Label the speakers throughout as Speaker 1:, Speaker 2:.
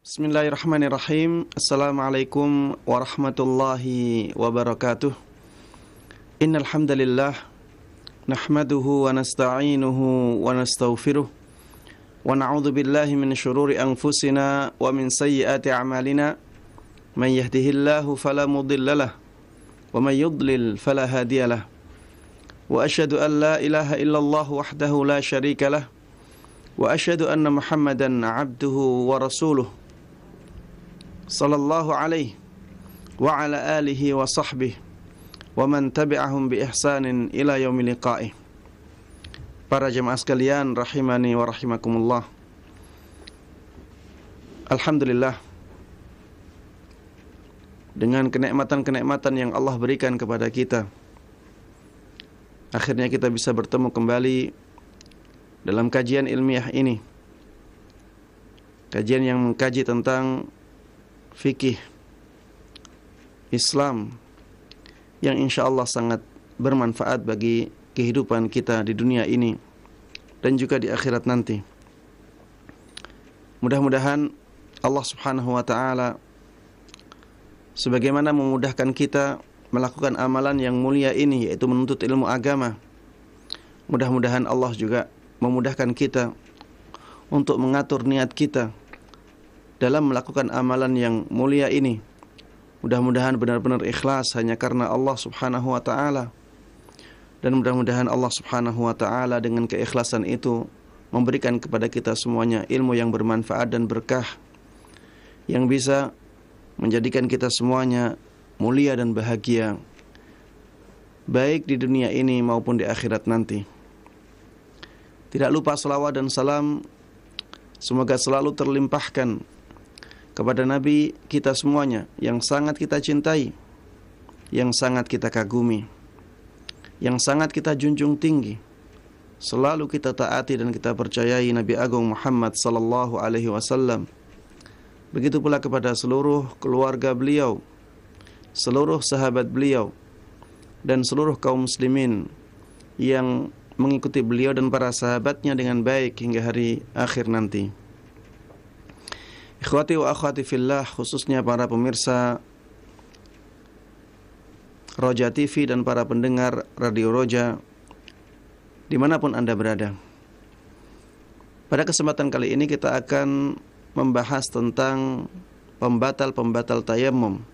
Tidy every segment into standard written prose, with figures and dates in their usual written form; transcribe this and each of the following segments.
Speaker 1: Bismillahirrahmanirrahim. Assalamualaikum warahmatullahi wabarakatuh. Innal hamdalillah nahmaduhu wa nasta'inuhu wa nastaghfiruh wa na'udzu billahi min shururi anfusina wa min sayyiati a'malina. Man yahdihillahu fala mudhillalah wa man yudlil fala hadiyalah. Wa asyhadu an la ilaha illallah wahdahu la syarikalah wa asyhadu anna Muhammadan 'abduhu wa rasuluh. Sallallahu alaihi wa ala alihi wa sahbihi wa man tabi'ahum bi ihsanin ila yaumil liqa'ih. Para jemaah sekalian rahimani wa rahimakumullah. Alhamdulillah, dengan kenikmatan-kenikmatan yang Allah berikan kepada kita, akhirnya kita bisa bertemu kembali dalam kajian ilmiah ini. Kajian yang mengkaji tentang fikih Islam yang insya Allah sangat bermanfaat bagi kehidupan kita di dunia ini dan juga di akhirat nanti. Mudah-mudahan Allah Subhanahu wa ta'ala sebagaimana memudahkan kita melakukan amalan yang mulia ini, yaitu menuntut ilmu agama, mudah-mudahan Allah juga memudahkan kita untuk mengatur niat kita dalam melakukan amalan yang mulia ini. Mudah-mudahan benar-benar ikhlas hanya karena Allah Subhanahu wa ta'ala. Dan mudah-mudahan Allah Subhanahu wa ta'ala dengan keikhlasan itu memberikan kepada kita semuanya ilmu yang bermanfaat dan berkah, yang bisa menjadikan kita semuanya mulia dan bahagia, baik di dunia ini maupun di akhirat nanti. Tidak lupa salawat dan salam semoga selalu terlimpahkan kepada Nabi kita semuanya yang sangat kita cintai, yang sangat kita kagumi, yang sangat kita junjung tinggi, selalu kita taati dan kita percayai Nabi Agung Muhammad sallallahu alaihi wasallam. Begitu pula kepada seluruh keluarga beliau, seluruh sahabat beliau, dan seluruh kaum muslimin yang mengikuti beliau dan para sahabatnya dengan baik hingga hari akhir nanti. Ikhwati wa akhwati fillah, khususnya para pemirsa Roja TV dan para pendengar Radio Roja dimanapun Anda berada. Pada kesempatan kali ini kita akan membahas tentang pembatal-pembatal tayammum.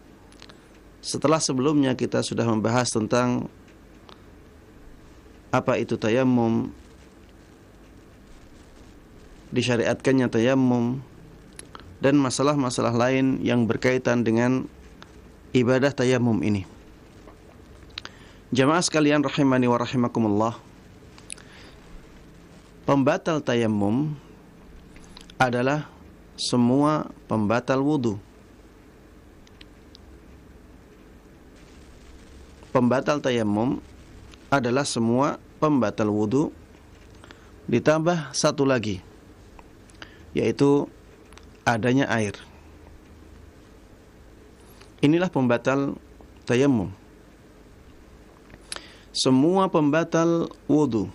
Speaker 1: Setelah sebelumnya kita sudah membahas tentang apa itu tayammum, disyariatkannya tayammum, dan masalah-masalah lain yang berkaitan dengan ibadah tayammum ini. Jamaah sekalian rahimani wa rahimakumullah, pembatal tayammum adalah semua pembatal wudu. Pembatal tayammum adalah semua pembatal wudu ditambah satu lagi, yaitu adanya air. Inilah pembatal tayammum. Semua pembatal wudu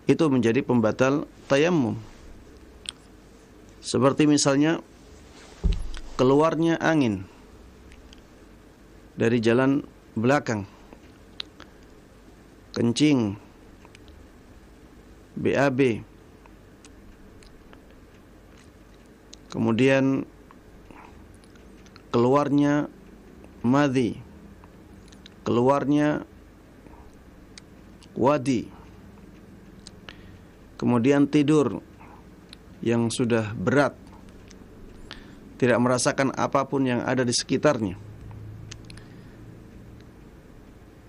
Speaker 1: itu menjadi pembatal tayammum. Seperti misalnya keluarnya angin dari jalan belakang, kencing, BAB, kemudian keluarnya madhi, keluarnya wadi, kemudian tidur yang sudah berat, tidak merasakan apapun yang ada di sekitarnya.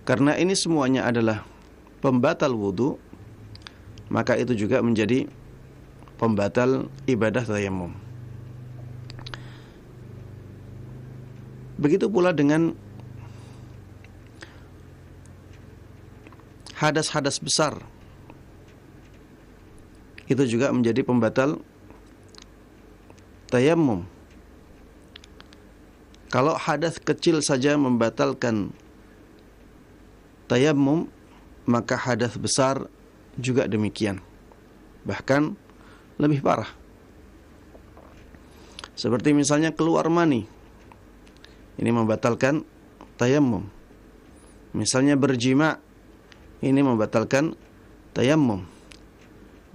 Speaker 1: Karena ini semuanya adalah pembatal wudu, maka itu juga menjadi pembatal ibadah tayammum. Begitu pula dengan hadas-hadas besar, itu juga menjadi pembatal tayammum. Kalau hadas kecil saja membatalkan tayammum, maka hadas besar juga demikian, bahkan lebih parah. Seperti misalnya keluar mani, ini membatalkan tayammum. Misalnya berjima, ini membatalkan tayammum.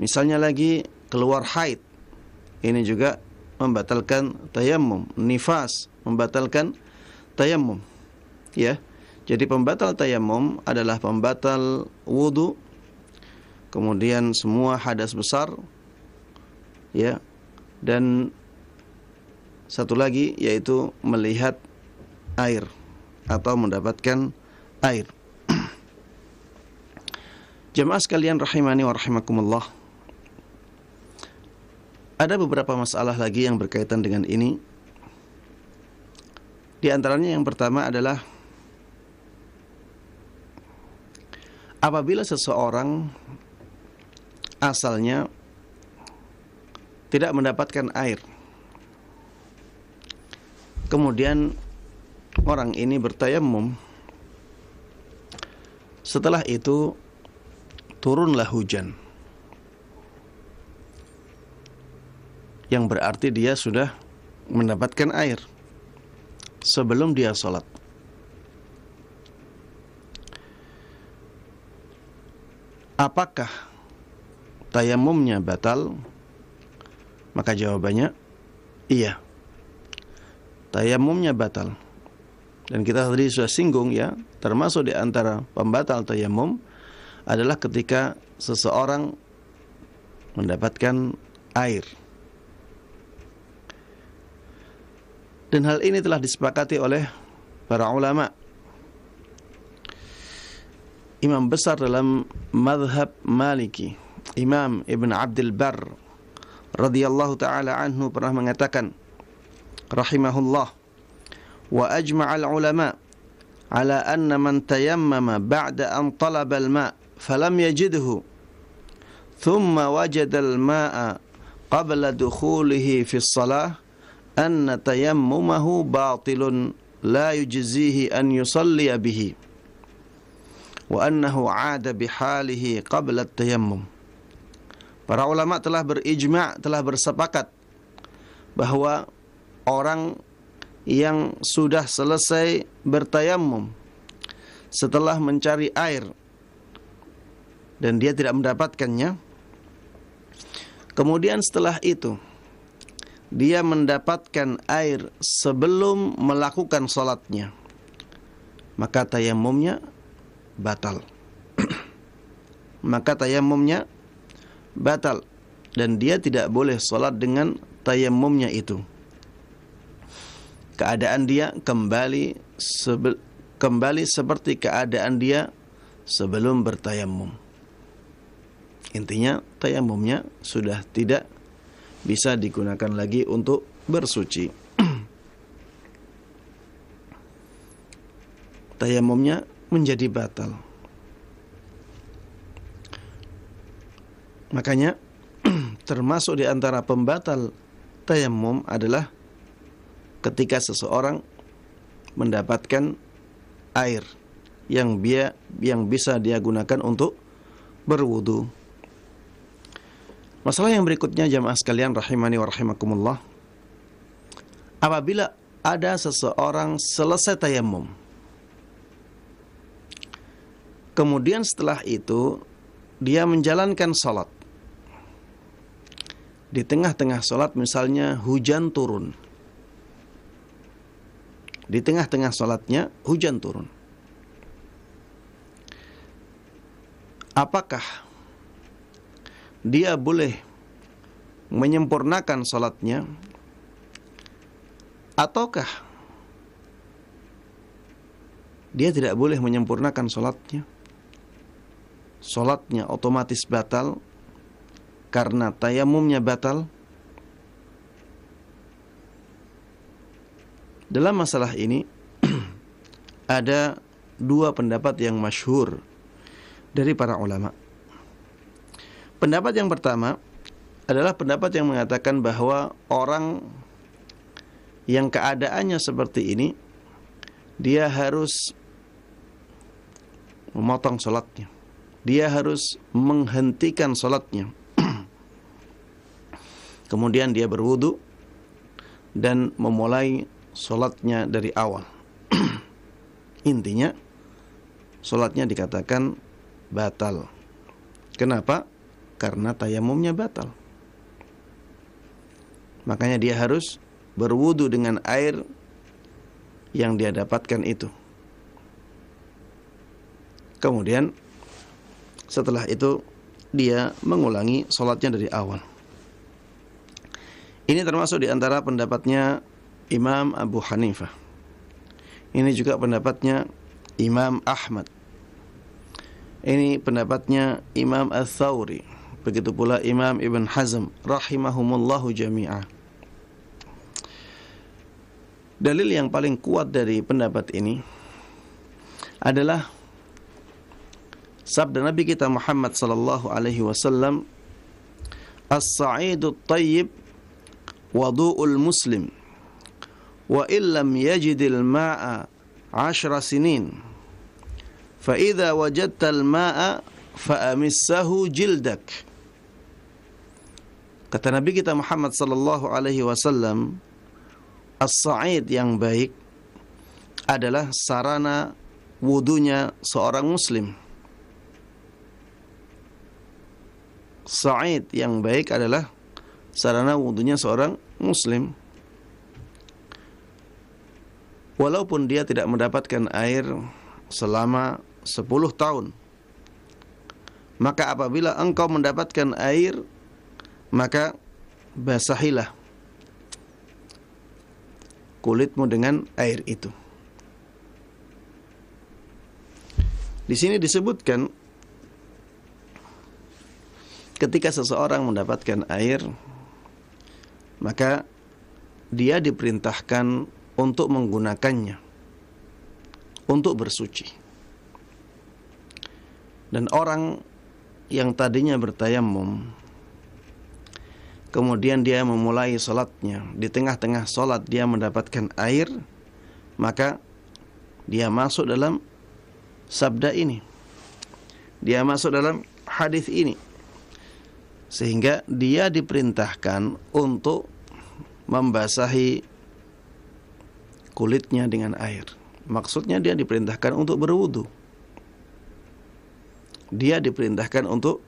Speaker 1: Misalnya lagi keluar haid, ini juga membatalkan tayammum. Nifas membatalkan tayammum. Ya. Jadi pembatal tayammum adalah pembatal wudu, kemudian semua hadas besar, ya, dan satu lagi yaitu melihat air atau mendapatkan air. Jemaah sekalian rahimani wa rahimakumullah, ada beberapa masalah lagi yang berkaitan dengan ini. Di antaranya yang pertama adalah apabila seseorang asalnya tidak mendapatkan air, kemudian orang ini bertayammum, setelah itu turunlah hujan, yang berarti dia sudah mendapatkan air sebelum dia sholat. Apakah tayammumnya batal? Maka jawabannya iya, tayammumnya batal. Dan kita tadi sudah singgung, ya, termasuk di antara pembatal tayammum adalah ketika seseorang mendapatkan air. Dan hal ini telah disepakati oleh para ulama, imam besar dalam mazhab Maliki, Imam Ibn Abdul Barr radhiyallahu ta'ala anhu pernah mengatakan rahimahullah, wa ajma'al ulama ala anna man tayammama ba'da an talaba al-ma' falam yajidhu thumma wajada al-ma'a qabla dukhulihi fi as-salah anna tayammumahu batilun la yujzihi an yusalliya bihi wa annahu 'ada bihalihi qabla at-tayammum. Para ulama telah berijma', telah bersepakat bahwa orang yang sudah selesai bertayammum setelah mencari air dan dia tidak mendapatkannya, kemudian setelah itu dia mendapatkan air sebelum melakukan salatnya, maka tayammumnya batal. Maka tayammumnya batal dan dia tidak boleh salat dengan tayammumnya itu. Keadaan dia kembali seperti keadaan dia sebelum bertayammum. Intinya tayammumnya sudah tidak bisa digunakan lagi untuk bersuci. Tayammumnya menjadi batal. Makanya termasuk di antara pembatal tayammum adalah ketika seseorang mendapatkan air yang bisa dia gunakan untuk berwudu. Masalah yang berikutnya jamaah sekalian rahimani wa rahimakumullah, apabila ada seseorang selesai tayammum, kemudian setelah itu dia menjalankan salat. Di tengah-tengah salat misalnya hujan turun. Di tengah-tengah salatnya hujan turun. Apakah dia boleh menyempurnakan salatnya ataukah dia tidak boleh menyempurnakan salatnya? Salatnya otomatis batal karena tayammumnya batal. Dalam masalah ini ada dua pendapat yang masyhur dari para ulama. Pendapat yang pertama adalah pendapat yang mengatakan bahwa orang yang keadaannya seperti ini, dia harus memotong salatnya. Dia harus menghentikan salatnya. Kemudian dia berwudu, dan memulai sholatnya dari awal. Intinya sholatnya dikatakan batal. Kenapa? Karena tayamumnya batal. Makanya dia harus berwudu dengan air yang dia dapatkan itu. Kemudian setelah itu dia mengulangi sholatnya dari awal. Ini termasuk di antara pendapatnya Imam Abu Hanifah. Ini juga pendapatnya Imam Ahmad. Ini pendapatnya Imam Ats-Tsauri. Begitu pula Imam Ibn Hazm rahimahumullahu jami'ah. Dalil yang paling kuat dari pendapat ini adalah sabda Nabi kita Muhammad sallallahu alaihi wasallam, "As-sa'idut thayyib wudu'ul muslim wa illam yajidil ma'a 10 sinin fa idza wajadtal ma'a fa'amissahu jildak." Kata Nabi kita Muhammad sallallahu alaihi wasallam, as-sa'id yang baik adalah sarana wudunya seorang muslim. Sa'id yang baik adalah sarana wudunya seorang muslim. Walaupun dia tidak mendapatkan air selama 10 tahun. Maka apabila engkau mendapatkan air, maka basahilah kulitmu dengan air itu. Di sini disebutkan ketika seseorang mendapatkan air, maka dia diperintahkan untuk menggunakannya untuk bersuci. Dan orang yang tadinya bertayamum, kemudian dia memulai salatnya, di tengah-tengah salat dia mendapatkan air, maka dia masuk dalam sabda ini, dia masuk dalam hadis ini, sehingga dia diperintahkan untuk membasahi kulitnya dengan air. Maksudnya dia diperintahkan untuk berwudu, dia diperintahkan untuk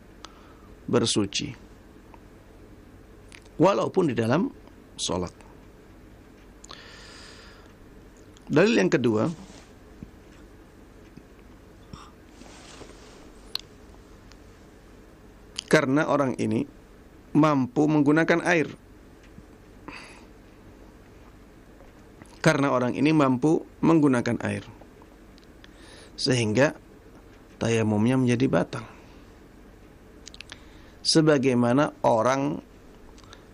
Speaker 1: bersuci, walaupun di dalam sholat. Dalil yang kedua, karena orang ini mampu menggunakan air. Karena orang ini mampu menggunakan air, sehingga tayamumnya menjadi batal. Sebagaimana orang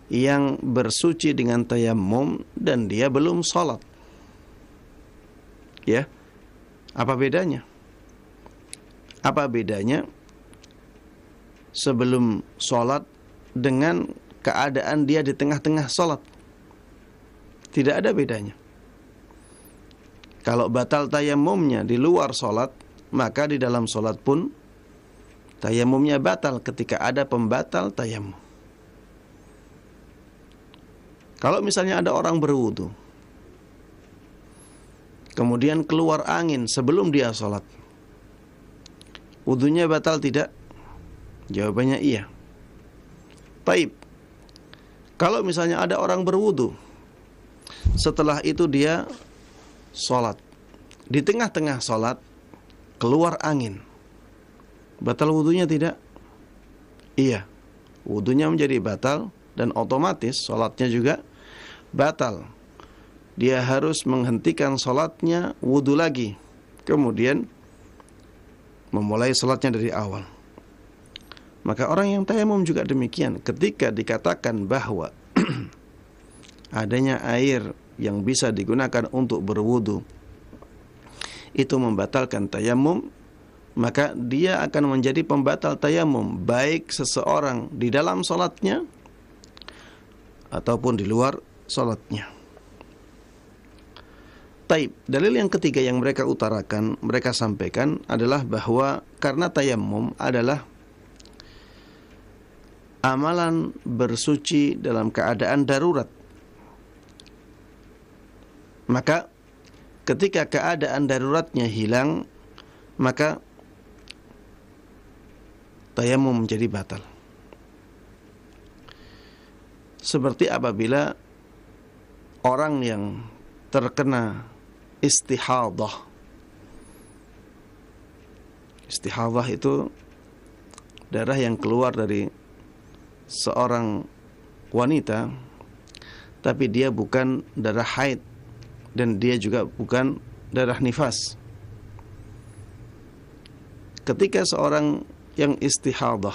Speaker 1: yang bersuci dengan tayamum dan dia belum sholat. Ya, apa bedanya? Apa bedanya sebelum sholat dengan keadaan dia di tengah-tengah sholat? Tidak ada bedanya. Kalau batal tayamumnya di luar sholat, maka di dalam sholat pun tayamumnya batal ketika ada pembatal tayamum. Kalau misalnya ada orang berwudu, kemudian keluar angin sebelum dia sholat, wudunya batal tidak? Jawabannya iya. Taib. Kalau misalnya ada orang berwudu, setelah itu dia sholat, di tengah-tengah sholat keluar angin, batal wudunya tidak? Iya, wudunya menjadi batal dan otomatis sholatnya juga batal. Dia harus menghentikan sholatnya, wudu lagi, kemudian memulai sholatnya dari awal. Maka orang yang tayamum juga demikian. Ketika dikatakan bahwa adanya air yang bisa digunakan untuk berwudu itu membatalkan tayamum, maka dia akan menjadi pembatal tayamum, baik seseorang di dalam sholatnya ataupun di luar sholatnya. Taib. Dalil yang ketiga yang mereka utarakan, mereka sampaikan adalah bahwa karena tayamum adalah amalan bersuci dalam keadaan darurat. Maka ketika keadaan daruratnya hilang, maka tayamum menjadi batal. Seperti apabila orang yang terkena istihadah. Istihadah itu darah yang keluar dari seorang wanita, tapi dia bukan darah haid dan dia juga bukan darah nifas. Ketika seorang yang istihadah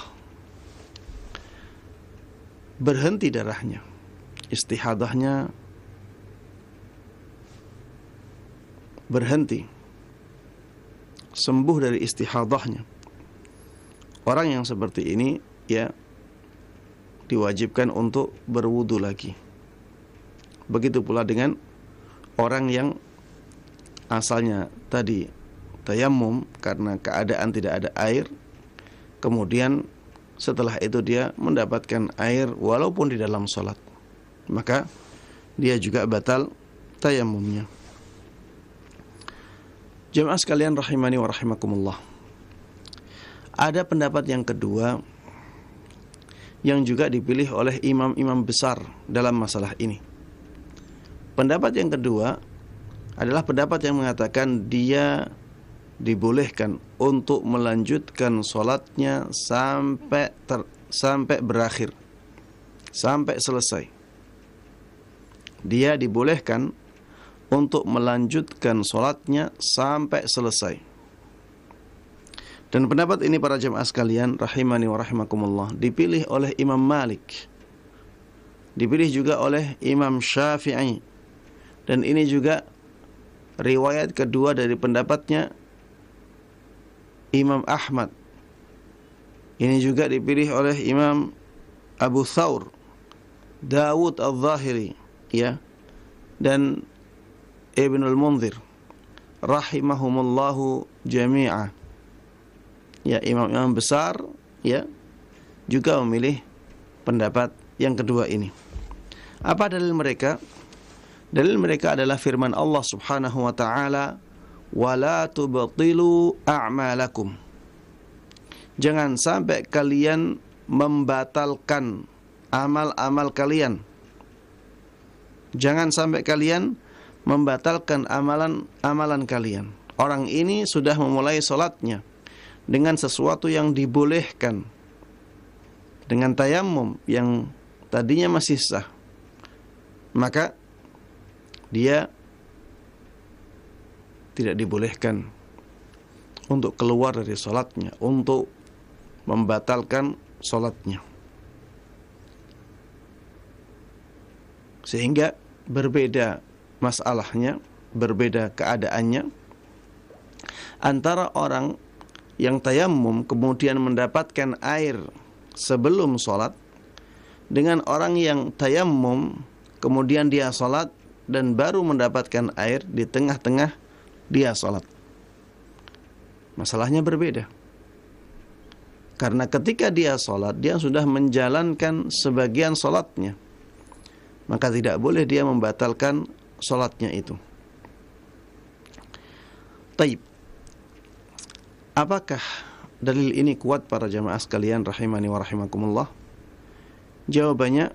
Speaker 1: berhenti darahnya, istihadahnya berhenti, sembuh dari istihadahnya, orang yang seperti ini ya diwajibkan untuk berwudu lagi. Begitu pula dengan orang yang asalnya tadi tayamum karena keadaan tidak ada air, kemudian setelah itu dia mendapatkan air walaupun di dalam sholat, maka dia juga batal tayamumnya. Jemaah sekalian rahimani wa rahimakumullah, ada pendapat yang kedua yang juga dipilih oleh imam-imam besar dalam masalah ini. Pendapat yang kedua adalah pendapat yang mengatakan dia dibolehkan untuk melanjutkan sholatnya sampai berakhir, sampai selesai. Dia dibolehkan untuk melanjutkan sholatnya sampai selesai. Dan pendapat ini para jemaah sekalian rahimani wa rahimakumullah dipilih oleh Imam Malik, dipilih juga oleh Imam Syafi'i, dan ini juga riwayat kedua dari pendapatnya Imam Ahmad. Ini juga dipilih oleh Imam Abu Thawr, Dawud al-Zahiri, ya, dan Ibnul Munzir rahimahumullahu jami'ah. Ya, imam-imam besar ya juga memilih pendapat yang kedua ini. Apa dalil mereka? Dalil mereka adalah firman Allah Subhanahu wa taala, "Wala tubtilu a'malakum." Jangan sampai kalian membatalkan amal-amal kalian. Jangan sampai kalian membatalkan amalan kalian. Orang ini sudah memulai salatnya dengan sesuatu yang dibolehkan, dengan tayamum yang tadinya masih sah, maka dia tidak dibolehkan untuk keluar dari salatnya, untuk membatalkan salatnya. Sehingga berbeda masalahnya, berbeda keadaannya antara orang yang tayamum kemudian mendapatkan air sebelum sholat dengan orang yang tayamum kemudian dia sholat dan baru mendapatkan air di tengah-tengah dia sholat. Masalahnya berbeda. Karena ketika dia sholat, dia sudah menjalankan sebagian sholatnya, maka tidak boleh dia membatalkan sholatnya itu. Taib. Apakah dalil ini kuat para jamaah sekalian rahimani wa rahimakumullah? Jawabannya,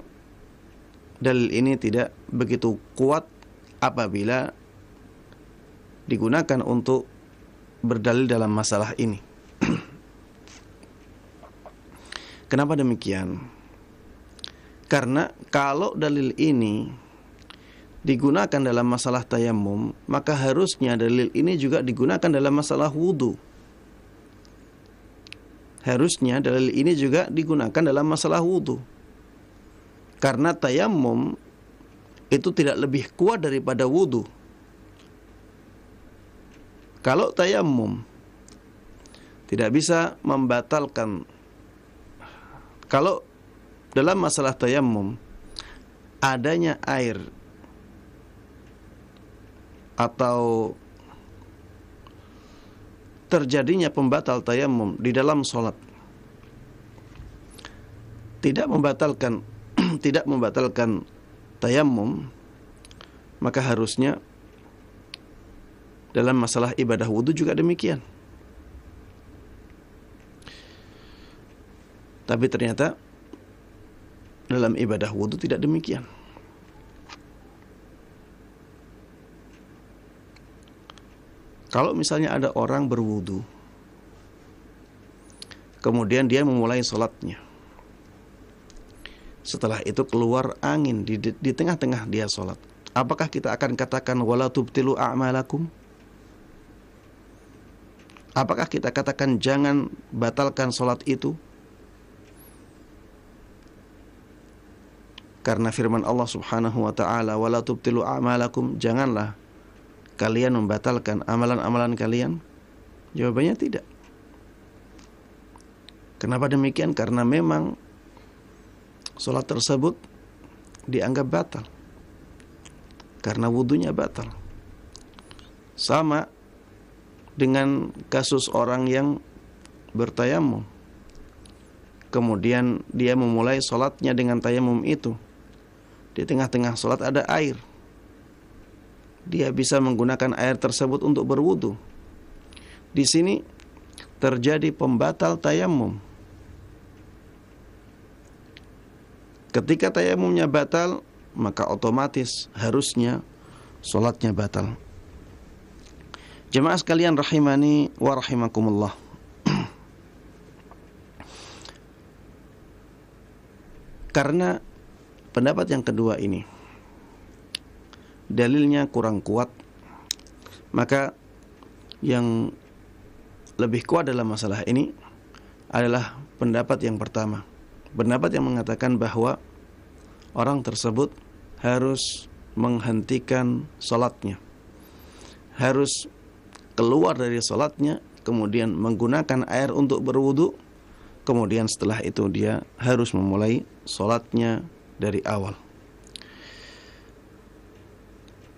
Speaker 1: dalil ini tidak begitu kuat apabila digunakan untuk berdalil dalam masalah ini. Kenapa demikian? Karena kalau dalil ini digunakan dalam masalah tayamum, maka harusnya dalil ini juga digunakan dalam masalah wudu. Harusnya dalil ini juga digunakan dalam masalah wudu. Karena tayamum itu tidak lebih kuat daripada wudu. Kalau tayamum tidak bisa membatalkan, kalau dalam masalah tayamum adanya air atau terjadinya pembatal tayamum di dalam sholat, tidak membatalkan tayamum, maka harusnya dalam masalah ibadah wudu juga demikian. Tapi ternyata dalam ibadah wudu tidak demikian. Kalau misalnya ada orang berwudu, kemudian dia memulai sholatnya, setelah itu keluar angin di tengah-tengah dia sholat, apakah kita akan katakan wala tubtilu a'malakum? Apakah kita katakan jangan batalkan sholat itu? Karena firman Allah Subhanahu wa taala, wala tubtilu a'malakum, janganlah kalian membatalkan amalan-amalan kalian. Jawabannya tidak. Kenapa demikian? Karena memang sholat tersebut dianggap batal, karena wudunya batal. Sama dengan kasus orang yang bertayamum, kemudian dia memulai sholatnya dengan tayamum itu. Di tengah-tengah sholat ada air, dia bisa menggunakan air tersebut untuk berwudu. Di sini terjadi pembatal tayamum. Ketika tayamumnya batal, maka otomatis harusnya sholatnya batal. Jemaah sekalian rahimani wa rahimakumullah. Karena pendapat yang kedua ini dalilnya kurang kuat, maka yang lebih kuat dalam masalah ini adalah pendapat yang pertama. Pendapat yang mengatakan bahwa orang tersebut harus menghentikan sholatnya, harus keluar dari sholatnya, kemudian menggunakan air untuk berwudu, kemudian setelah itu dia harus memulai sholatnya dari awal.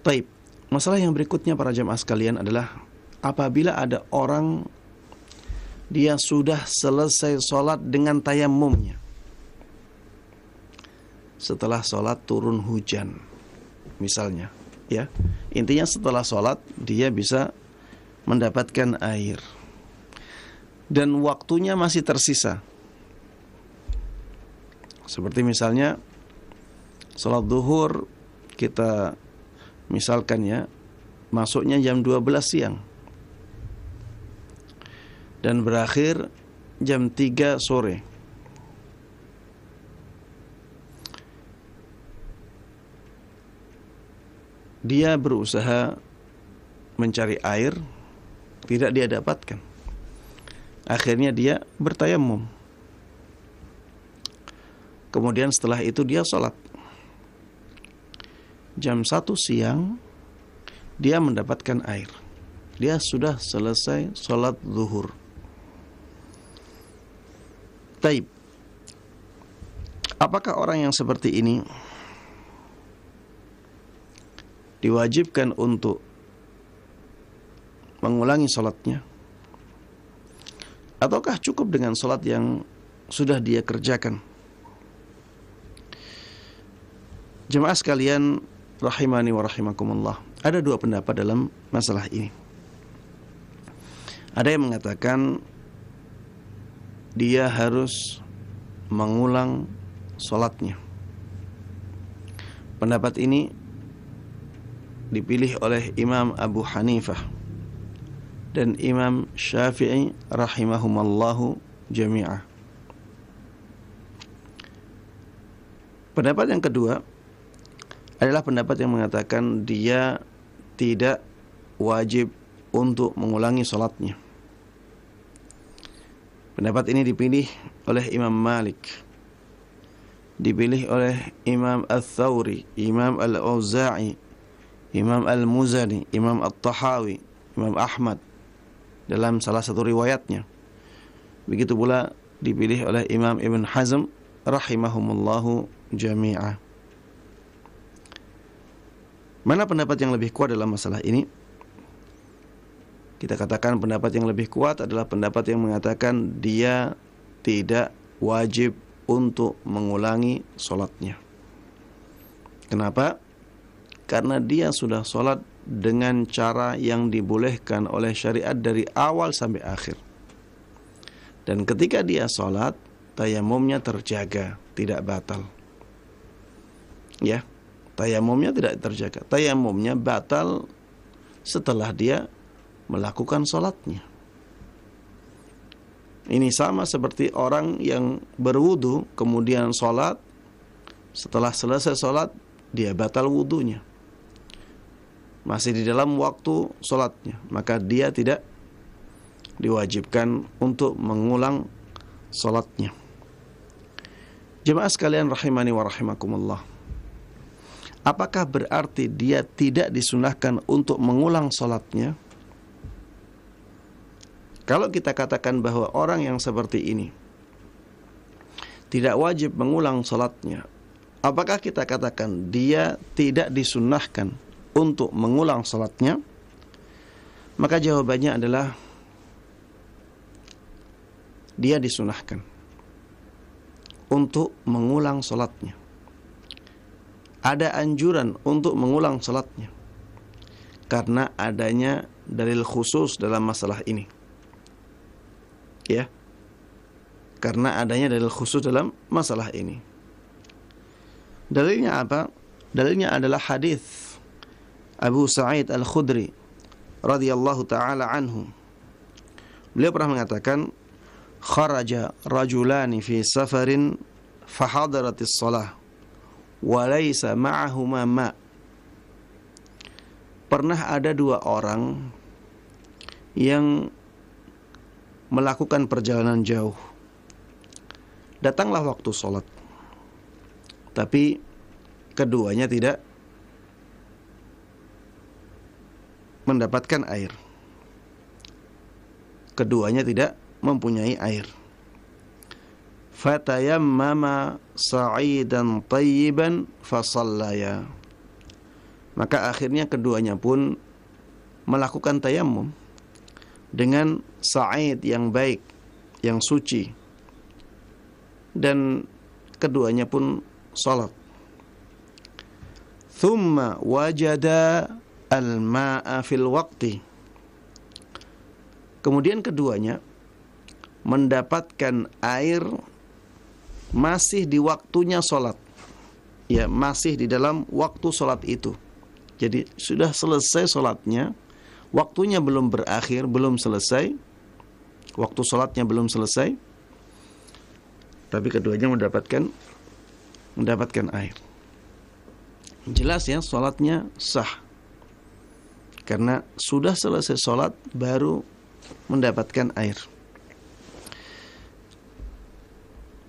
Speaker 1: Taib. Masalah yang berikutnya para jamaah sekalian adalah apabila ada orang dia sudah selesai sholat dengan tayamumnya, setelah sholat turun hujan misalnya, ya, intinya setelah sholat dia bisa mendapatkan air dan waktunya masih tersisa. Seperti misalnya sholat zuhur, kita misalkan ya, masuknya jam 12 siang dan berakhir jam 3 sore. Dia berusaha mencari air, tidak dia dapatkan. Akhirnya dia bertayamum. Kemudian setelah itu dia sholat. Jam 1 siang dia mendapatkan air. Dia sudah selesai sholat zuhur. Taib. Apakah orang yang seperti ini diwajibkan untuk mengulangi sholatnya, ataukah cukup dengan sholat yang sudah dia kerjakan? Jemaah sekalian rahimani wa rahimakumullah, ada dua pendapat dalam masalah ini. Ada yang mengatakan dia harus mengulang sholatnya. Pendapat ini dipilih oleh Imam Abu Hanifah dan Imam Syafi'i rahimahumallahu jami'ah. Pendapat yang kedua adalah pendapat yang mengatakan dia tidak wajib untuk mengulangi sholatnya. Pendapat ini dipilih oleh Imam Malik, dipilih oleh Imam Al-Thawri, Imam Al-Auza'i, Imam Al-Muzani, Imam At-Tahawi, Imam Ahmad dalam salah satu riwayatnya. Begitu pula dipilih oleh Imam Ibn Hazm rahimahumullahu jami'ah. Mana pendapat yang lebih kuat dalam masalah ini? Kita katakan pendapat yang lebih kuat adalah pendapat yang mengatakan dia tidak wajib untuk mengulangi sholatnya. Kenapa? Karena dia sudah sholat dengan cara yang dibolehkan oleh syariat dari awal sampai akhir. Dan ketika dia sholat, tayamumnya terjaga, tidak batal. Ya, tayamumnya tidak terjaga. Tayamumnya batal setelah dia melakukan sholatnya. Ini sama seperti orang yang berwudu kemudian sholat. Setelah selesai sholat, dia batal wudunya. Masih di dalam waktu sholatnya, maka dia tidak diwajibkan untuk mengulang sholatnya. Jemaah sekalian rahimani wa rahimakumullah, apakah berarti dia tidak disunahkan untuk mengulang sholatnya? Kalau kita katakan bahwa orang yang seperti ini tidak wajib mengulang sholatnya, apakah kita katakan dia tidak disunnahkan untuk mengulang sholatnya? Maka jawabannya adalah dia disunahkan untuk mengulang sholatnya. Ada anjuran untuk mengulang sholatnya karena adanya dalil khusus dalam masalah ini. Ya, karena adanya dalil khusus dalam masalah ini. Dalilnya apa? Dalilnya adalah hadis Abu Sa'id Al-Khudri radhiyallahu taala anhu. Beliau pernah mengatakan, kharaja rajulani fi safarin fahadaratis shalah wa laysa ma'ahuma ma'. Pernah ada dua orang yang melakukan perjalanan jauh. Datanglah waktu sholat, tapi keduanya tidak mendapatkan air. Keduanya tidak mempunyai air. Fatayammama sa'idan tayyiban fasallaya. Maka akhirnya keduanya pun melakukan tayammum dengan sa'id yang baik, yang suci, dan keduanya pun salat. Thumma wajada al-ma'a fil waqti. Kemudian keduanya mendapatkan air masih di waktunya salat. Ya, masih di dalam waktu salat itu. Jadi sudah selesai salatnya, waktunya belum berakhir, belum selesai, waktu sholatnya belum selesai, tapi keduanya mendapatkan air. Jelas ya, sholatnya sah, karena sudah selesai sholat baru mendapatkan air.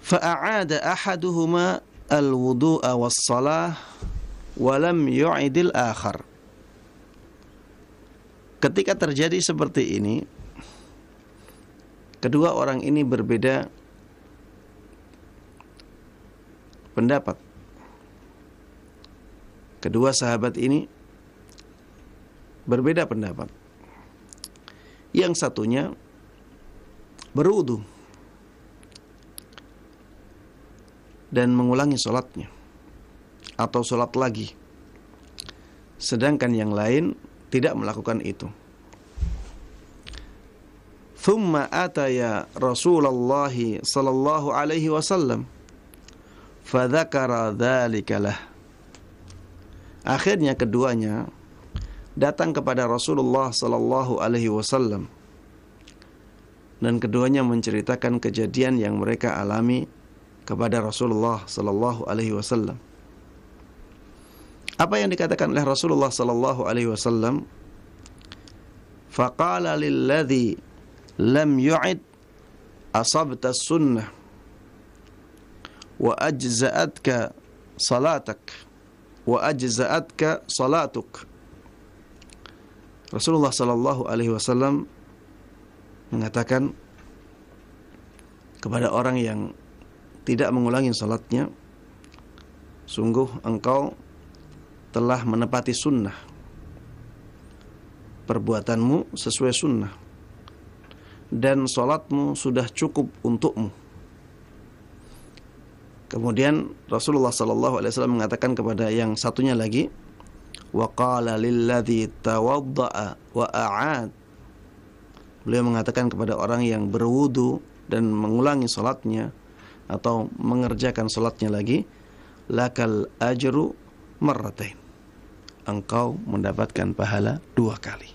Speaker 1: Fa'a'ada ahaduhuma al-wudu'a was-salah wa lam yu'idil akhar. Ketika terjadi seperti ini, kedua orang ini berbeda pendapat. Kedua sahabat ini berbeda pendapat. Yang satunya berwudu dan mengulangi sholatnya atau sholat lagi, sedangkan yang lain tidak melakukan itu. Thumma ataya Rasulullah sallallahu alaihi wasallam fadzakara dzalika lah. Akhirnya keduanya datang kepada Rasulullah sallallahu alaihi wasallam dan keduanya menceritakan kejadian yang mereka alami kepada Rasulullah sallallahu alaihi wasallam. Apa yang dikatakan oleh Rasulullah sallallahu alaihi wasallam? Faqala lilladzi lam yu'id asabta sunnah wa ajza'atka salatak wa ajza'atka salatuk. Rasulullah sallallahu alaihi wasallam mengatakan kepada orang yang tidak mengulangi salatnya, sungguh engkau telah menepati sunnah. Perbuatanmu sesuai sunnah dan salatmu sudah cukup untukmu. Kemudian Rasulullah sallallahu alaihi wasallam mengatakan kepada yang satunya lagi, wa qala lilladzi tawadda'a wa a'ad. Beliau mengatakan kepada orang yang berwudu dan mengulangi salatnya atau mengerjakan salatnya lagi, lakal ajru marratain. Engkau mendapatkan pahala 2 kali.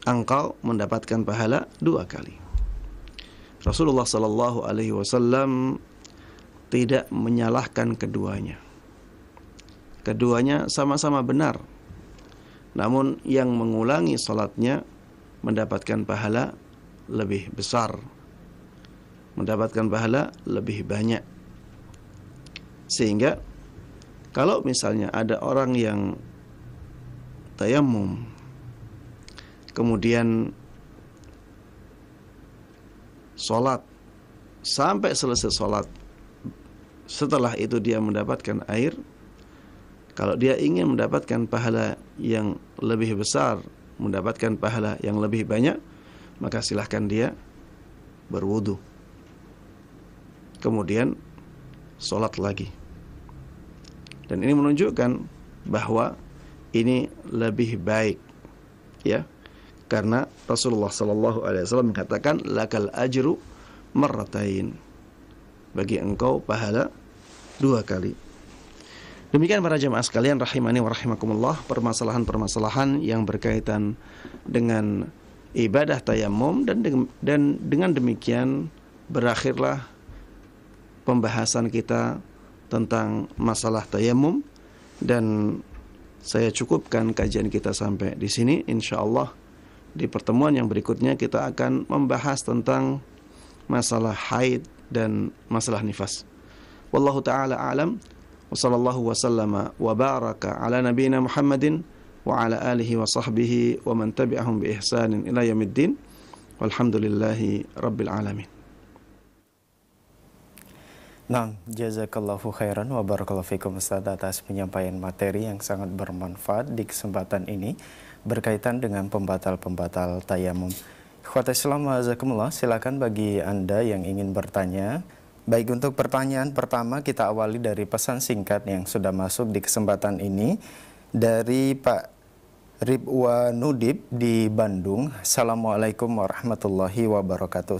Speaker 1: Engkau mendapatkan pahala 2 kali. Rasulullah sallallahu alaihi wasallam tidak menyalahkan keduanya. Keduanya sama-sama benar. Namun yang mengulangi salatnya mendapatkan pahala lebih besar, mendapatkan pahala lebih banyak. Sehingga kalau misalnya ada orang yang tayammum kemudian sholat sampai selesai sholat, setelah itu dia mendapatkan air, kalau dia ingin mendapatkan pahala yang lebih besar, mendapatkan pahala yang lebih banyak, maka silahkan dia berwudu kemudian sholat lagi. Dan ini menunjukkan bahwa ini lebih baik, ya, karena Rasulullah sallallahu alaihi wasallam mengatakan lakal ajru marratain, bagi engkau pahala 2 kali. Demikian para jemaah sekalian rahimani wa rahimakumullah, permasalahan-permasalahan yang berkaitan dengan ibadah tayammum, dan dengan demikian berakhirlah pembahasan kita tentang masalah tayammum, dan saya cukupkan kajian kita sampai di sini. Insyaallah di pertemuan yang berikutnya kita akan membahas tentang masalah haid dan masalah nifas. Wallahu taala a'lam. Wa sallallahu wa sallama wa baraka ala nabiyyina Muhammadin wa ala alihi wa sahbihi wa man tabi'ahum bi ihsanin ila yaumiddin. Walhamdulillahi rabbil alamin.
Speaker 2: Nah, jazakallahu khairan wa barakallahu fikum Ustaz atas penyampaian materi yang sangat bermanfaat di kesempatan ini berkaitan dengan pembatal-pembatal tayamum. Ikhwata Islam wa jazakumullah, silakan bagi Anda yang ingin bertanya. Baik, untuk pertanyaan pertama kita awali dari pesan singkat yang sudah masuk di kesempatan ini dari Pak Ridwanudib di Bandung. Assalamualaikum warahmatullahi wabarakatuh.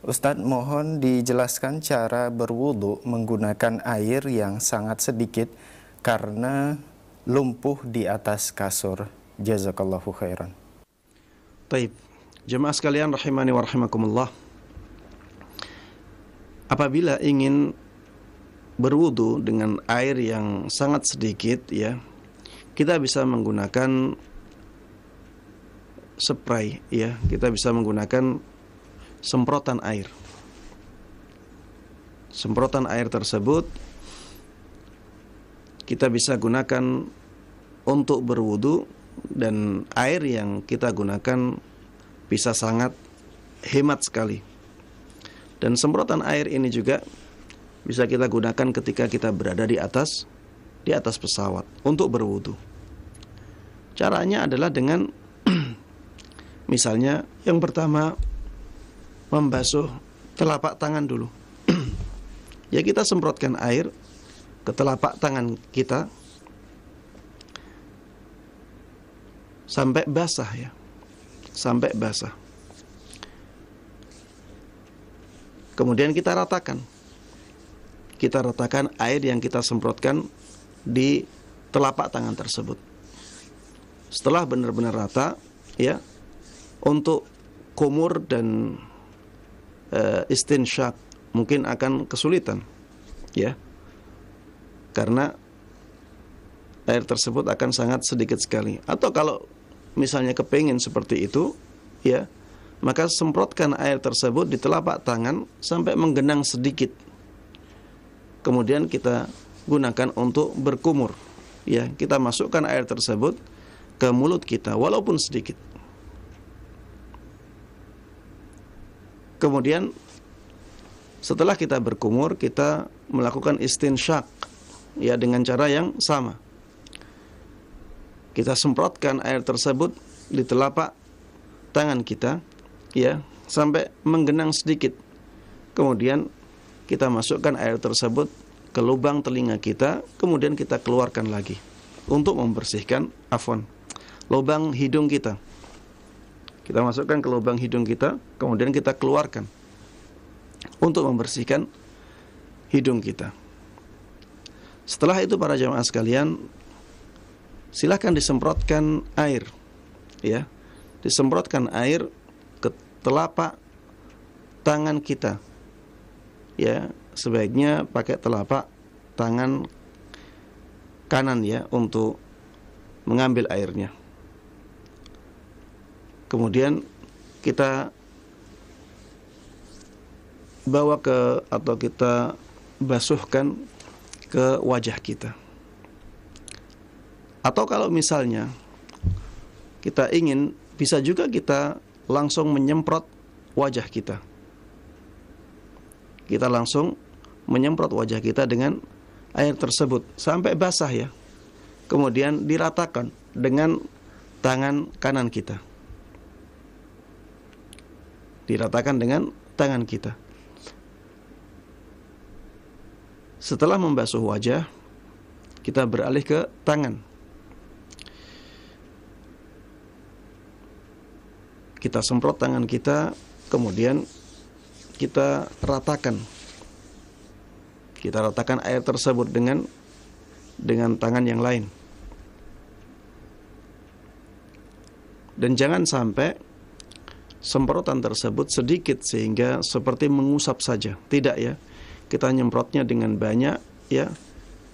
Speaker 2: Ustadz, mohon dijelaskan cara berwudu menggunakan air yang sangat sedikit karena lumpuh di atas kasur. Jazakallahu khairan.
Speaker 1: Baik, jemaah sekalian rahimani wa rahimakumullah. Apabila ingin berwudu dengan air yang sangat sedikit, ya, kita bisa menggunakan spray, ya, kita bisa menggunakan semprotan air. Semprotan air tersebut kita bisa gunakan untuk berwudu, dan air yang kita gunakan bisa sangat hemat sekali. Dan semprotan air ini juga bisa kita gunakan ketika kita berada di atas pesawat untuk berwudu. Caranya adalah dengan misalnya yang pertama membasuh telapak tangan dulu. Ya, kita semprotkan air ke telapak tangan kita sampai basah, ya. Sampai basah. Kemudian kita ratakan. Kita ratakan air yang kita semprotkan di telapak tangan tersebut. Setelah benar-benar rata, ya, untuk kumur dan istinsyak mungkin akan kesulitan, ya, karena air tersebut akan sangat sedikit sekali. Atau kalau misalnya kepingin seperti itu, ya, maka semprotkan air tersebut di telapak tangan sampai menggenang sedikit. Kemudian kita gunakan untuk berkumur, ya, kita masukkan air tersebut ke mulut kita walaupun sedikit. Kemudian setelah kita berkumur, kita melakukan istinsyak, ya, dengan cara yang sama. Kita semprotkan air tersebut di telapak tangan kita, ya, sampai menggenang sedikit. Kemudian kita masukkan air tersebut ke lubang telinga kita, kemudian kita keluarkan lagi. untuk membersihkan lubang hidung kita. Kita masukkan ke lubang hidung kita, kemudian kita keluarkan untuk membersihkan hidung kita. Setelah itu para jamaah sekalian, silakan disemprotkan air, ya, disemprotkan air ke telapak tangan kita, ya, sebaiknya pakai telapak tangan kanan ya untuk mengambil airnya. Kemudian kita bawa atau kita basuhkan ke wajah kita. Atau kalau misalnya kita ingin, bisa juga kita langsung menyemprot wajah kita. Kita langsung menyemprot wajah kita dengan air tersebut sampai basah ya. Kemudian diratakan dengan tangan kanan kita. Diratakan dengan tangan kita. Setelah membasuh wajah, kita beralih ke tangan. Kita semprot tangan kita, kemudian kita ratakan. Kita ratakan air tersebut dengan tangan yang lain. Dan jangan sampai semprotan tersebut sedikit sehingga seperti mengusap saja. Tidak ya. Kita nyemprotnya dengan banyak ya,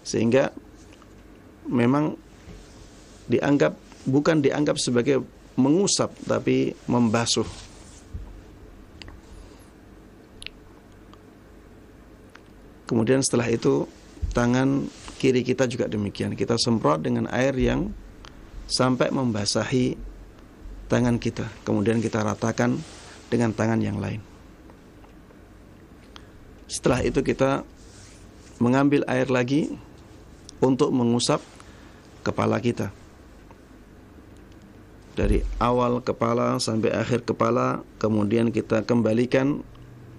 Speaker 1: sehingga memang bukan dianggap sebagai mengusap tapi membasuh. Kemudian setelah itu tangan kiri kita juga demikian, kita semprot dengan air yang sampai membasahi tangan kita, kemudian kita ratakan dengan tangan yang lain. Setelah itu kita mengambil air lagi untuk mengusap kepala kita. Dari awal kepala sampai akhir kepala, kemudian kita kembalikan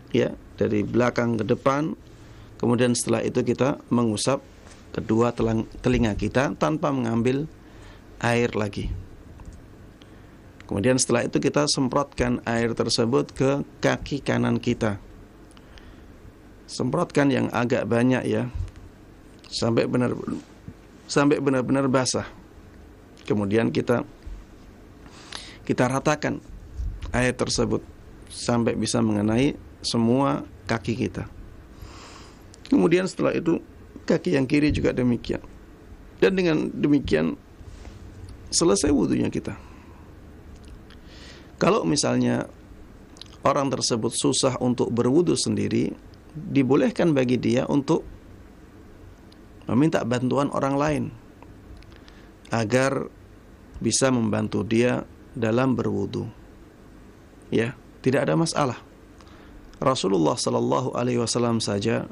Speaker 1: ya dari belakang ke depan. Kemudian setelah itu kita mengusap kedua telinga kita tanpa mengambil air lagi. Kemudian setelah itu kita semprotkan air tersebut ke kaki kanan kita. Semprotkan yang agak banyak ya, sampai benar-benar basah. Kemudian kita ratakan air tersebut sampai bisa mengenai semua kaki kita. Kemudian setelah itu kaki yang kiri juga demikian. Dan dengan demikian selesai wudunya kita. Kalau misalnya orang tersebut susah untuk berwudu sendiri, dibolehkan bagi dia untuk meminta bantuan orang lain agar bisa membantu dia dalam berwudu. Ya, tidak ada masalah. Rasulullah sallallahu alaihi wasallam saja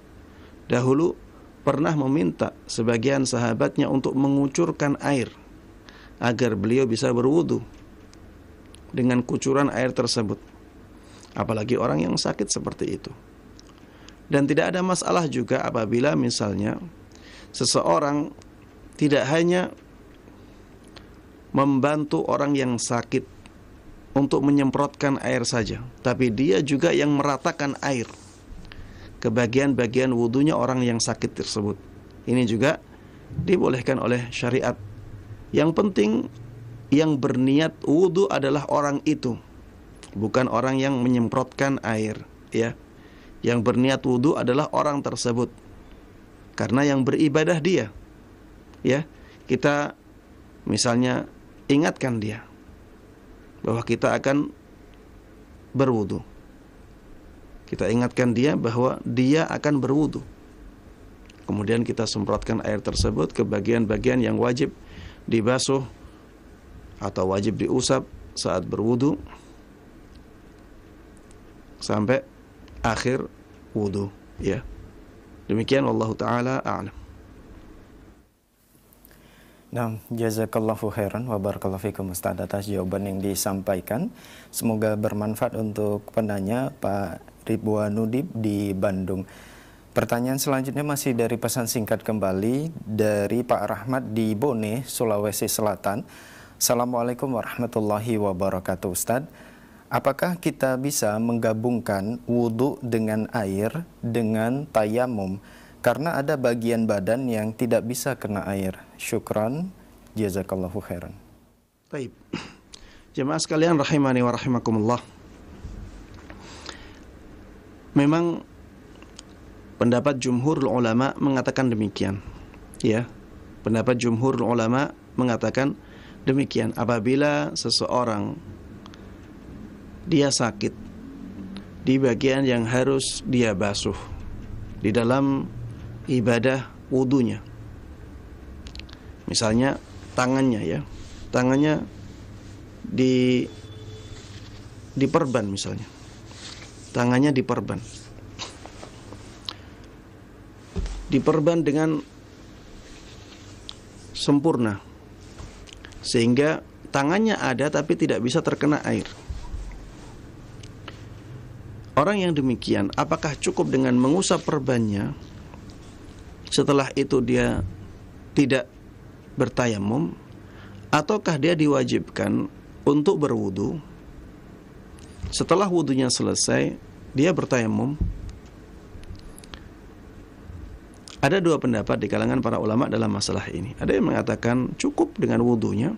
Speaker 1: dahulu pernah meminta sebagian sahabatnya untuk mengucurkan air agar beliau bisa berwudu dengan kucuran air tersebut. Apalagi orang yang sakit seperti itu. Dan tidak ada masalah juga apabila misalnya seseorang tidak hanya membantu orang yang sakit untuk menyemprotkan air saja, tapi dia juga yang meratakan air ke bagian-bagian wudunya orang yang sakit tersebut. Ini juga dibolehkan oleh syariat. Yang penting yang berniat wudu adalah orang itu, bukan orang yang menyemprotkan air, ya. Yang berniat wudu adalah orang tersebut, karena yang beribadah dia, ya. Kita misalnya ingatkan dia bahwa kita akan berwudu. Kita ingatkan dia bahwa dia akan berwudu. Kemudian kita semprotkan air tersebut ke bagian-bagian yang wajib dibasuh atau wajib diusap saat berwudu sampai akhir wudu, ya. Demikian wallahu taala a'lam.
Speaker 2: Nah, jazakallahu khairan wa barakallahu fikum Ustaz atas jawaban yang disampaikan. Semoga bermanfaat untuk penanya Pak Ridwanudib di Bandung. Pertanyaan selanjutnya masih dari pesan singkat kembali dari Pak Rahmat di Bone, Sulawesi Selatan. Assalamualaikum warahmatullahi wabarakatuh, Ustadz. Apakah kita bisa menggabungkan wudhu dengan air dengan tayamum? Karena ada bagian badan yang tidak bisa kena air. Syukran, jazakallahu khairan.
Speaker 1: Baik. Jemaah sekalian rahimani wa rahimakumullah. Memang pendapat jumhur ulama mengatakan demikian. Ya. Pendapat jumhur ulama mengatakan demikian. Apabila seseorang dia sakit di bagian yang harus dia basuh di dalam ibadah wudunya. Misalnya tangannya ya. Tangannya diperban misalnya. Tangannya diperban. Diperban dengan sempurna. Sehingga tangannya ada tapi tidak bisa terkena air. Orang yang demikian, apakah cukup dengan mengusap perbannya? Setelah itu dia tidak bertayamum, ataukah dia diwajibkan untuk berwudu? Setelah wudunya selesai, dia bertayamum. Ada dua pendapat di kalangan para ulama dalam masalah ini. Ada yang mengatakan cukup dengan wudunya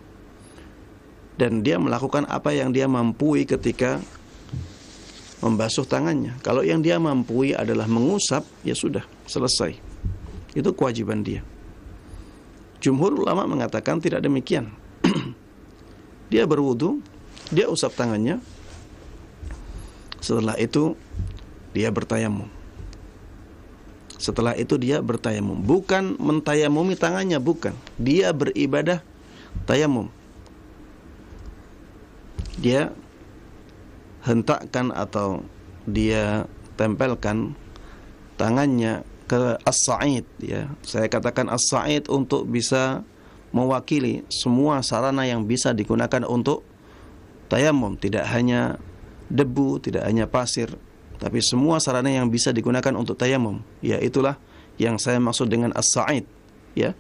Speaker 1: dan dia melakukan apa yang dia mampu ketika membasuh tangannya. Kalau yang dia mampu adalah mengusap, ya sudah, selesai. Itu kewajiban dia. Jumhur ulama mengatakan tidak demikian. Dia berwudu, dia usap tangannya. Setelah itu dia bertayamum. Setelah itu dia bertayamum. Bukan mentayamumi tangannya, bukan. Dia beribadah tayamum. Dia hentakkan atau dia tempelkan tangannya ke as-sa'id ya. Saya katakan as-sa'id untuk bisa mewakili semua sarana yang bisa digunakan untuk tayamum, tidak hanya debu, tidak hanya pasir, tapi semua sarana yang bisa digunakan untuk tayamum. Ya, itulah yang saya maksud dengan as-sa'id ya.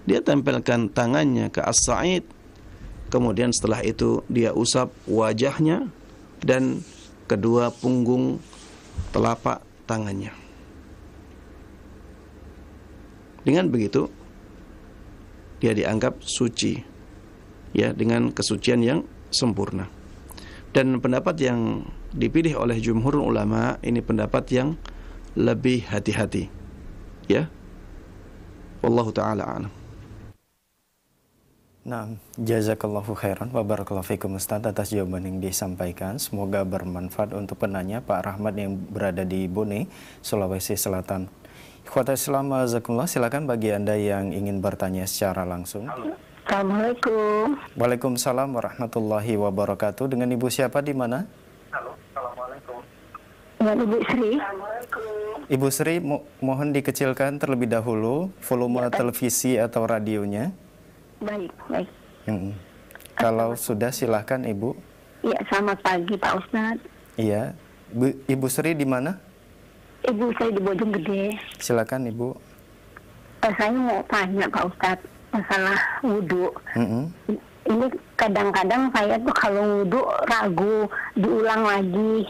Speaker 1: Dia tempelkan tangannya ke as-sa'id, kemudian setelah itu dia usap wajahnya dan kedua punggung telapak tangannya. Dengan begitu dia dianggap suci ya, dengan kesucian yang sempurna. Dan pendapat yang dipilih oleh jumhur ulama ini pendapat yang lebih hati-hati ya. Wallahu taala a'lam.
Speaker 2: Nah, jazakallahu khairan wa barakallahu fikum Ustaz atas jawaban yang disampaikan. Semoga bermanfaat untuk penanya Pak Rahmat yang berada di Bone, Sulawesi Selatan. Ikhwatal Islam, jazakumullah, silakan bagi Anda yang ingin bertanya secara langsung.
Speaker 3: Assalamualaikum.
Speaker 2: Waalaikumsalam warahmatullahi wabarakatuh. Dengan Ibu siapa di mana?
Speaker 3: Halo, Assalamualaikum. Dengan Ibu Sri.
Speaker 2: Ibu Sri, mohon dikecilkan terlebih dahulu volume televisi atau radionya.
Speaker 3: Baik, baik.
Speaker 2: Kalau sudah silahkan Ibu.
Speaker 3: Iya, selamat pagi Pak Ustadz.
Speaker 2: Iya, Ibu Sri di mana?
Speaker 3: Ibu saya di Bojonggede.
Speaker 2: Silakan Ibu.
Speaker 3: Saya mau tanya Pak Ustadz masalah wudhu. Ini kadang-kadang saya tuh kalau wudhu ragu, diulang lagi.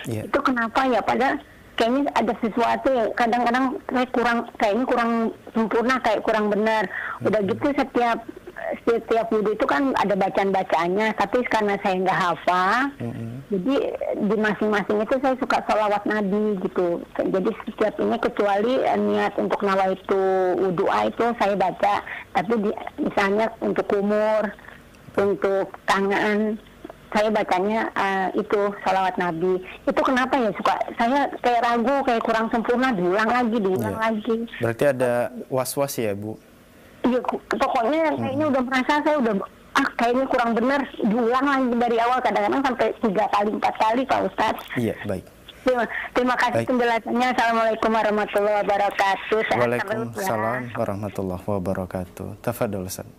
Speaker 2: Yeah.
Speaker 3: Itu kenapa ya? Padahal kayaknya ada sesuatu yang kadang-kadang saya kurang sempurna, kayak kurang benar. Udah gitu setiap wudhu itu kan ada bacaan-bacaannya, tapi karena saya nggak hafal, jadi di masing-masing itu saya suka sholawat Nabi gitu. Jadi setiap ini kecuali niat untuk nawaitu wudhu'a itu saya baca, tapi misalnya untuk kumur, untuk tangan, saya bacanya itu sholawat Nabi. Itu kenapa ya suka saya kayak ragu, kayak kurang sempurna, diulang lagi.
Speaker 2: Berarti ada was-was ya Bu?
Speaker 3: Iya, pokoknya kayaknya udah merasa saya udah kayaknya kurang benar, diulang lagi dari awal, kadang-kadang sampai 3 kali 4 kali Pak Ustadz.
Speaker 2: Iya, baik.
Speaker 3: Terima kasih penjelasannya. Assalamualaikum warahmatullahi wabarakatuh.
Speaker 2: Waalaikumsalam warahmatullahi wabarakatuh. Tafadhol Ustaz.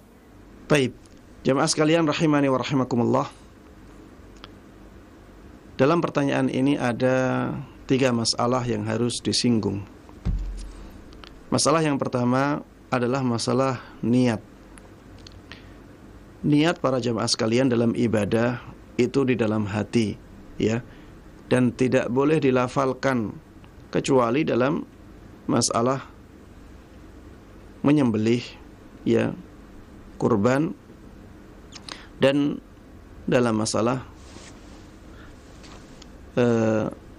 Speaker 1: Baik, jemaah sekalian rahimani wa rahimakumullah. Dalam pertanyaan ini ada 3 masalah yang harus disinggung. Masalah yang pertama adalah masalah niat. Niat para jamaah sekalian dalam ibadah itu di dalam hati, ya, dan tidak boleh dilafalkan kecuali dalam masalah menyembelih, ya, kurban, dan dalam masalah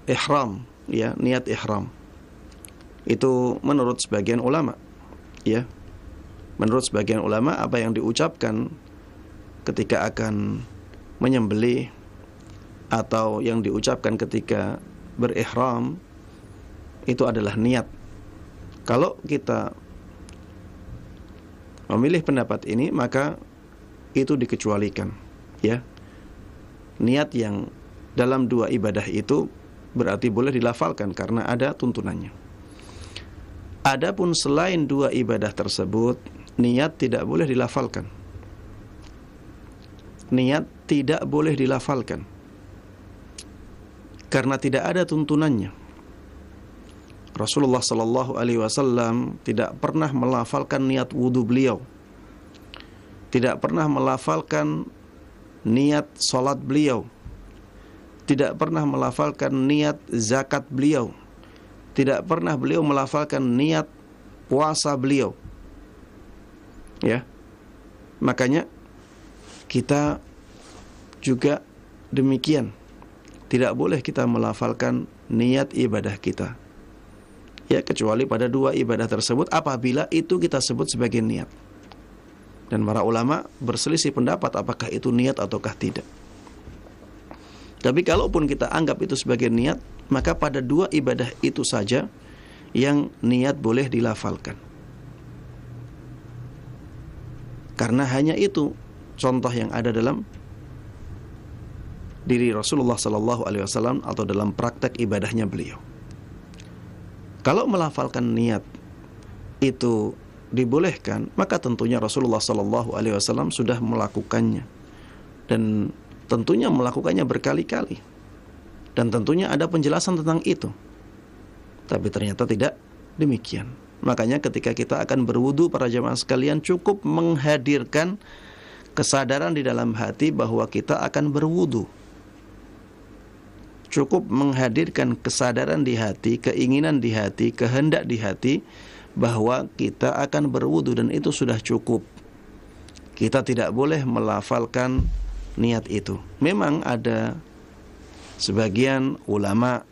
Speaker 1: ihram, ya, niat ihram. Itu menurut sebagian ulama, ya. Menurut sebagian ulama, apa yang diucapkan ketika akan menyembelih atau yang diucapkan ketika berihram itu adalah niat. Kalau kita memilih pendapat ini, maka itu dikecualikan, ya. Niat yang dalam 2 ibadah itu berarti boleh dilafalkan karena ada tuntunannya. Adapun selain 2 ibadah tersebut, niat tidak boleh dilafalkan. Niat tidak boleh dilafalkan karena tidak ada tuntunannya. Rasulullah sallallahu alaihi wasallam tidak pernah melafalkan niat wudu beliau. Tidak pernah melafalkan niat salat beliau. Tidak pernah melafalkan niat zakat beliau. Tidak pernah beliau melafalkan niat puasa beliau. Ya. Makanya kita juga demikian. Tidak boleh kita melafalkan niat ibadah kita. Ya, kecuali pada 2 ibadah tersebut apabila itu kita sebut sebagai niat. Dan para ulama berselisih pendapat apakah itu niat ataukah tidak. Tapi kalaupun kita anggap itu sebagai niat, maka pada 2 ibadah itu saja yang niat boleh dilafalkan. Karena hanya itu contoh yang ada dalam diri Rasulullah sallallahu alaihi wasallam atau dalam praktek ibadahnya beliau. Kalau melafalkan niat itu dibolehkan, maka tentunya Rasulullah sallallahu alaihi wasallam sudah melakukannya. Dan tentunya melakukannya berkali-kali. Dan tentunya ada penjelasan tentang itu. Tapi ternyata tidak demikian. Makanya ketika kita akan berwudu, para jamaah sekalian, cukup menghadirkan kesadaran di dalam hati bahwa kita akan berwudu. Cukup menghadirkan kesadaran di hati, keinginan di hati, kehendak di hati bahwa kita akan berwudu, dan itu sudah cukup. Kita tidak boleh melafalkan niat itu. Memang ada sebagian ulama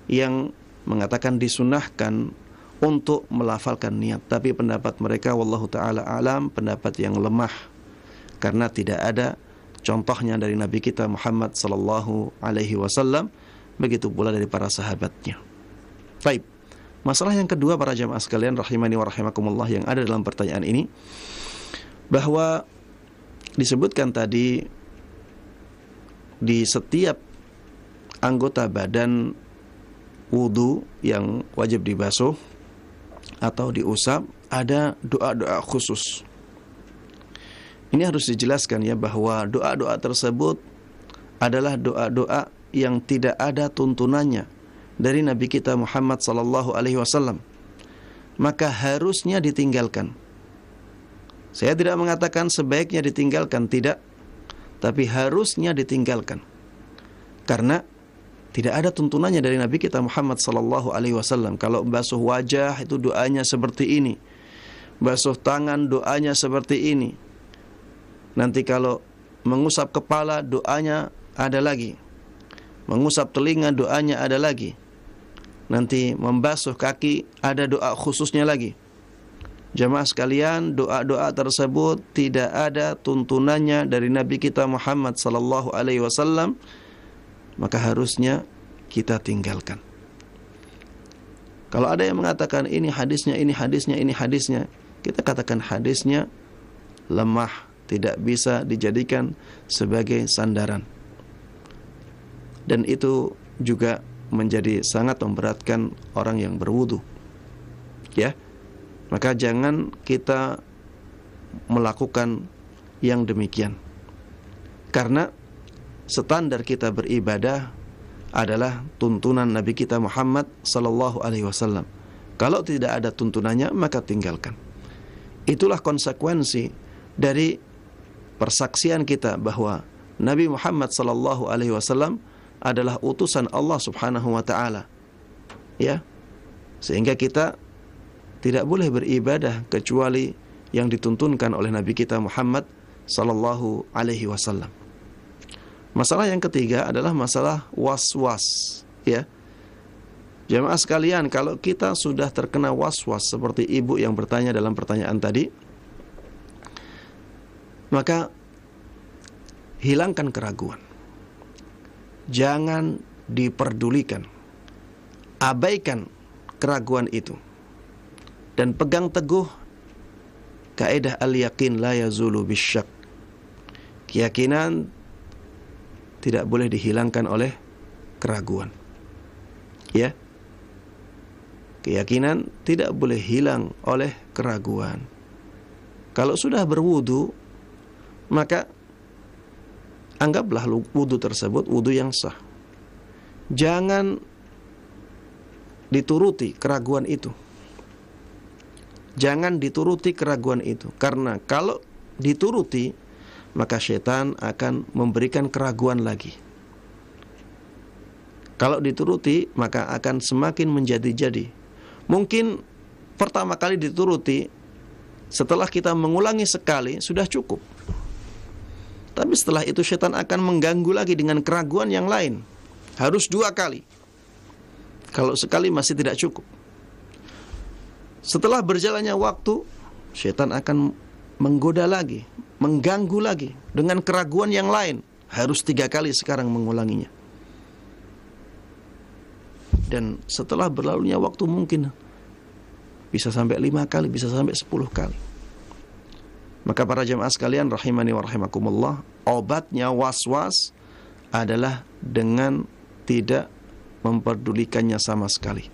Speaker 1: yang mengatakan disunahkan untuk melafalkan niat, tapi pendapat mereka wallahu taala alam pendapat yang lemah, karena tidak ada contohnya dari Nabi kita Muhammad sallallahu alaihi wasallam, begitu pula dari para sahabatnya. Baik. Masalah yang kedua para jamaah sekalian rahimani wa rahimakumullah yang ada dalam pertanyaan ini, bahwa disebutkan tadi di setiap anggota badan wudu yang wajib dibasuh atau diusap ada doa-doa khusus. Ini harus dijelaskan ya, bahwa doa-doa tersebut adalah doa-doa yang tidak ada tuntunannya dari Nabi kita Muhammad sallallahu alaihi wasallam. Maka harusnya ditinggalkan. Saya tidak mengatakan sebaiknya ditinggalkan, tidak. Tapi harusnya ditinggalkan. Karena tidak ada tuntunannya dari Nabi kita Muhammad sallallahu alaihi wasallam. Kalau basuh wajah itu doanya seperti ini. Basuh tangan doanya seperti ini. Nanti kalau mengusap kepala doanya ada lagi. Mengusap telinga doanya ada lagi. Nanti membasuh kaki ada doa khususnya lagi. Jamaah sekalian, doa-doa tersebut tidak ada tuntunannya dari Nabi kita Muhammad sallallahu alaihi wasallam, maka harusnya kita tinggalkan. Kalau ada yang mengatakan ini hadisnya, ini hadisnya, ini hadisnya, kita katakan hadisnya lemah, tidak bisa dijadikan sebagai sandaran. Dan itu juga menjadi sangat memberatkan orang yang berwudu. Ya. Maka jangan kita melakukan yang demikian. Karena standar kita beribadah adalah tuntunan Nabi kita Muhammad sallallahu alaihi wasallam. Kalau tidak ada tuntunannya, maka tinggalkan. Itulah konsekuensi dari persaksian kita bahwa Nabi Muhammad sallallahu alaihi wasallam adalah utusan Allah Subhanahu wa taala. Ya. Sehingga kita tidak boleh beribadah kecuali yang dituntunkan oleh Nabi kita Muhammad sallallahu alaihi wasallam. Masalah yang ketiga adalah masalah was-was, ya. Jamaah sekalian, kalau kita sudah terkena was-was seperti ibu yang bertanya dalam pertanyaan tadi, maka hilangkan keraguan. Jangan diperdulikan. Abaikan keraguan itu. Dan pegang teguh kaidah al-yaqin la yazulu bisyak. Keyakinan tidak boleh dihilangkan oleh keraguan. Ya. Keyakinan tidak boleh hilang oleh keraguan. Kalau sudah berwudu, maka anggaplah wudu tersebut wudu yang sah. Jangan dituruti keraguan itu. Jangan dituruti keraguan itu. Karena kalau dituruti, maka syaitan akan memberikan keraguan lagi. Kalau dituruti, maka akan semakin menjadi-jadi. Mungkin pertama kali dituruti, setelah kita mengulangi sekali, sudah cukup. Tapi setelah itu syaitan akan mengganggu lagi dengan keraguan yang lain. Harus 2 kali. Kalau sekali masih tidak cukup. Setelah berjalannya waktu, syaitan akan menggoda lagi, mengganggu lagi dengan keraguan yang lain. Harus 3 kali sekarang mengulanginya. Dan setelah berlalunya waktu mungkin bisa sampai 5 kali, bisa sampai 10 kali. Maka para jemaah sekalian rahimani wa rahimakumullah, obatnya was-was adalah dengan tidak memperdulikannya sama sekali.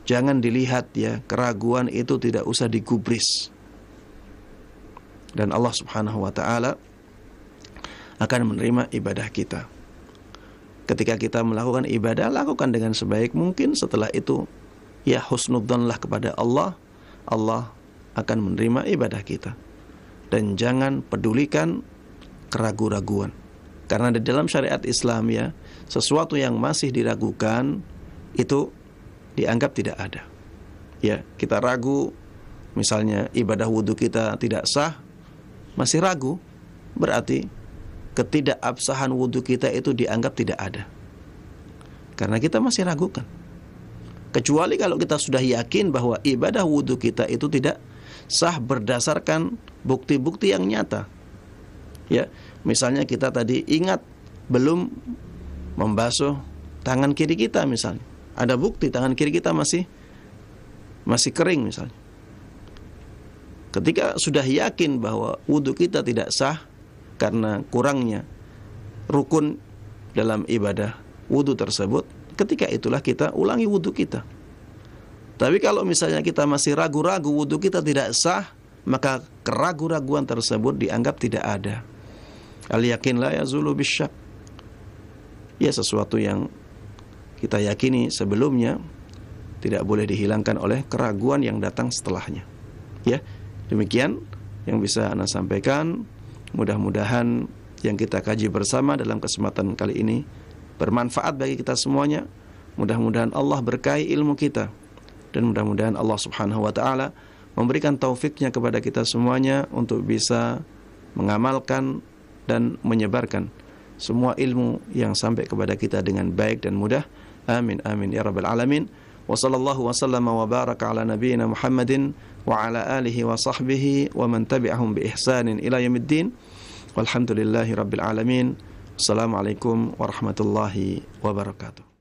Speaker 1: Jangan dilihat ya, keraguan itu tidak usah digubris. Dan Allah Subhanahu wa taala akan menerima ibadah kita. Ketika kita melakukan ibadah, lakukan dengan sebaik mungkin. Setelah itu, ya husnudzonlah kepada Allah. Allah akan menerima ibadah kita. Dan jangan pedulikan keraguan-raguan. Karena di dalam syariat Islam ya, sesuatu yang masih diragukan itu dianggap tidak ada. Ya, kita ragu, misalnya ibadah wudhu kita tidak sah, masih ragu, berarti ketidakabsahan wudhu kita itu dianggap tidak ada. Karena kita masih ragukan. Kecuali kalau kita sudah yakin bahwa ibadah wudhu kita itu tidak sah berdasarkan bukti-bukti yang nyata. Ya, misalnya kita tadi ingat belum membasuh tangan kiri kita misalnya. Ada bukti tangan kiri kita masih kering misalnya. Ketika sudah yakin bahwa wudhu kita tidak sah karena kurangnya rukun dalam ibadah wudhu tersebut, ketika itulah kita ulangi wudhu kita. Tapi kalau misalnya kita masih ragu-ragu wudhu kita tidak sah, maka keraguan-raguan tersebut dianggap tidak ada. Al-yakin la yazulu bisyak. Ya, sesuatu yang kita yakini sebelumnya tidak boleh dihilangkan oleh keraguan yang datang setelahnya. Ya, demikian yang bisa Ana sampaikan. Mudah-mudahan yang kita kaji bersama dalam kesempatan kali ini bermanfaat bagi kita semuanya. Mudah-mudahan Allah berkahi ilmu kita, dan mudah-mudahan Allah Subhanahu wa taala memberikan taufiknya kepada kita semuanya untuk bisa mengamalkan dan menyebarkan semua ilmu yang sampai kepada kita dengan baik dan mudah. Amin amin ya rabbal alamin. Wa sallallahu wa sallama wa baraka ala nabiyyina Muhammadin wa ala alihi wa sahbihi wa man tabi'ahum bi ihsanin ila yaumiddin. Walhamdulillahi rabbil alamin. Assalamualaikum warahmatullahi wabarakatuh.